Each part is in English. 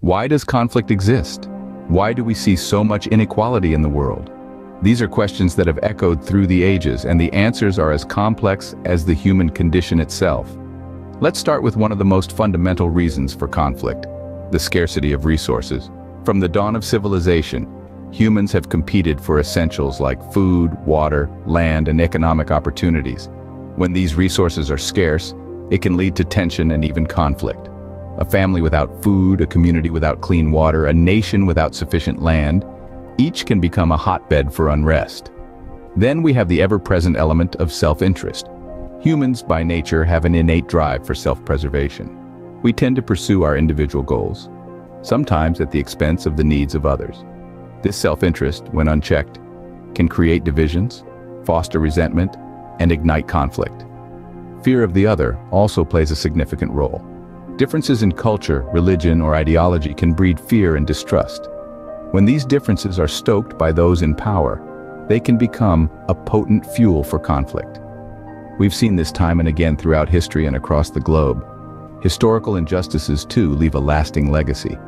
Why does conflict exist? Why do we see so much inequality in the world? These are questions that have echoed through the ages, and the answers are as complex as the human condition itself. Let's start with one of the most fundamental reasons for conflict: the scarcity of resources. From the dawn of civilization, humans have competed for essentials like food, water, land, and economic opportunities. When these resources are scarce, it can lead to tension and even conflict. A family without food, a community without clean water, a nation without sufficient land, each can become a hotbed for unrest. Then we have the ever-present element of self-interest. Humans, by nature, have an innate drive for self-preservation. We tend to pursue our individual goals, sometimes at the expense of the needs of others. This self-interest, when unchecked, can create divisions, foster resentment, and ignite conflict. Fear of the other also plays a significant role. Differences in culture, religion, or ideology can breed fear and distrust. When these differences are stoked by those in power, they can become a potent fuel for conflict. We've seen this time and again throughout history and across the globe. Historical injustices, too, leave a lasting legacy.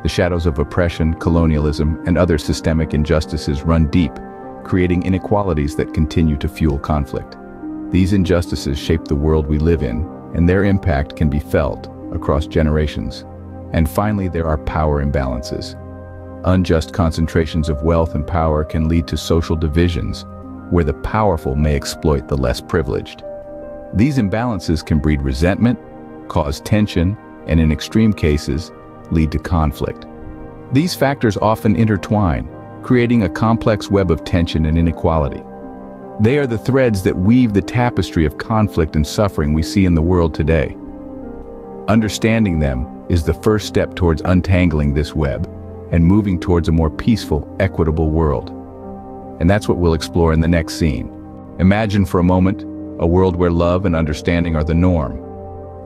The shadows of oppression, colonialism, and other systemic injustices run deep, creating inequalities that continue to fuel conflict. These injustices shape the world we live in, and their impact can be felt across generations. And finally, there are power imbalances. Unjust concentrations of wealth and power can lead to social divisions, where the powerful may exploit the less privileged. These imbalances can breed resentment, cause tension, and in extreme cases, lead to conflict. These factors often intertwine, creating a complex web of tension and inequality. They are the threads that weave the tapestry of conflict and suffering we see in the world today. Understanding them is the first step towards untangling this web and moving towards a more peaceful, equitable world. And that's what we'll explore in the next scene. Imagine for a moment a world where love and understanding are the norm.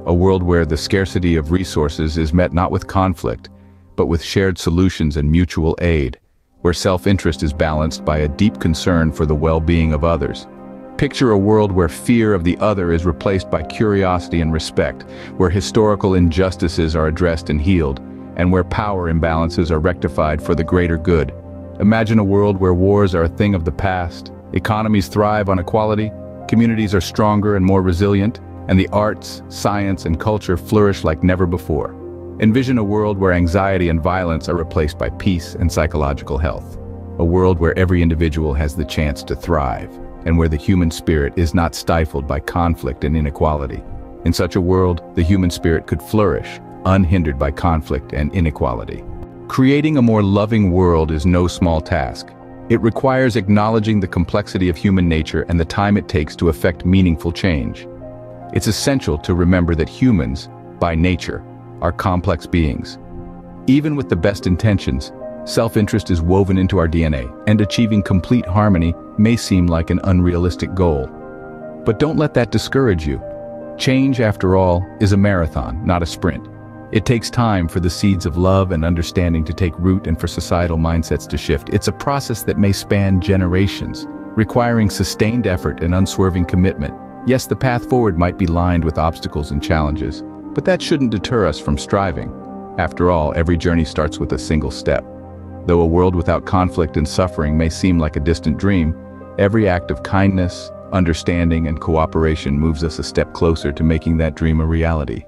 A world where the scarcity of resources is met not with conflict, but with shared solutions and mutual aid, where self-interest is balanced by a deep concern for the well-being of others. Picture a world where fear of the other is replaced by curiosity and respect, where historical injustices are addressed and healed, and where power imbalances are rectified for the greater good. Imagine a world where wars are a thing of the past, economies thrive on equality, communities are stronger and more resilient, and the arts, science, and culture flourish like never before. Envision a world where anxiety and violence are replaced by peace and psychological health. A world where every individual has the chance to thrive, and where the human spirit is not stifled by conflict and inequality. In such a world, the human spirit could flourish, unhindered by conflict and inequality. Creating a more loving world is no small task. It requires acknowledging the complexity of human nature and the time it takes to effect meaningful change. It's essential to remember that humans, by nature, are complex beings. Even with the best intentions, self-interest is woven into our DNA, and achieving complete harmony may seem like an unrealistic goal. But don't let that discourage you. Change, after all, is a marathon, not a sprint. It takes time for the seeds of love and understanding to take root and for societal mindsets to shift. It's a process that may span generations, requiring sustained effort and unswerving commitment. Yes, the path forward might be lined with obstacles and challenges, but that shouldn't deter us from striving. After all, every journey starts with a single step. Though a world without conflict and suffering may seem like a distant dream, every act of kindness, understanding, and cooperation moves us a step closer to making that dream a reality.